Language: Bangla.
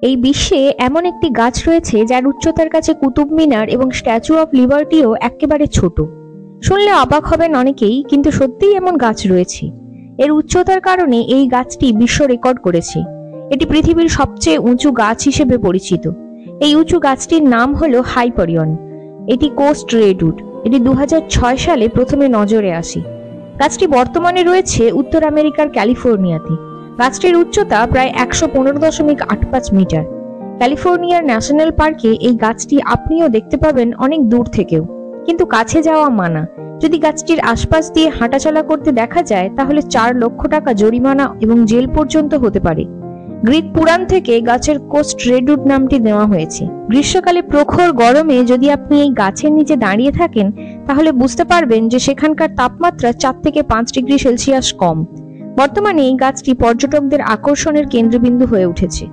এই বিশ্বে এমন একটি গাছ রয়েছে যার উচ্চতার কাছে কুতুব মিনার এবং স্ট্যাচু অফ লিবার্টিও একেবারে ছোট। শুনলে অবাক হবেন অনেকেই, কিন্তু সত্যিই এমন গাছ রয়েছে। এর উচ্চতার কারণে এই গাছটি বিশ্ব রেকর্ড করেছে। এটি পৃথিবীর সবচেয়ে উঁচু গাছ হিসেবে পরিচিত। এই উঁচু গাছটির নাম হলো হাইপারিয়ন। এটি কোস্ট রেডউড। এটি 2006 সালে প্রথমে নজরে আসে। গাছটি বর্তমানে রয়েছে উত্তর আমেরিকার ক্যালিফোর্নিয়াতে। গাছটির উচ্চতা প্রায় 115.85 মিটার। ক্যালিফোর্নিয়ার ন্যাশনাল পার্কে এই গাছটি আপনিও দেখতে পাবেন অনেক দূর থেকেও, কিন্তু কাছে যাওয়া মানা। যদি গাছটির আশপাশ দিয়ে হাঁটাচলা করতে দেখা যায় তাহলে 4 লক্ষ টাকা জরিমানা এবং জেল পর্যন্ত হতে পারে। গ্রিক পুরাণ থেকে গাছের কোস্ট রেডউড নামটি দেওয়া হয়েছে। গ্রীষ্মকালে প্রখর গরমে যদি আপনি এই গাছের নিচে দাঁড়িয়ে থাকেন তাহলে বুঝতে পারবেন যে সেখানকার তাপমাত্রা 4 থেকে 5 ডিগ্রি সেলসিয়াস কম। বর্তমানে এই গাছটি পর্যটকদের আকর্ষণের কেন্দ্রবিন্দু হয়ে উঠেছে।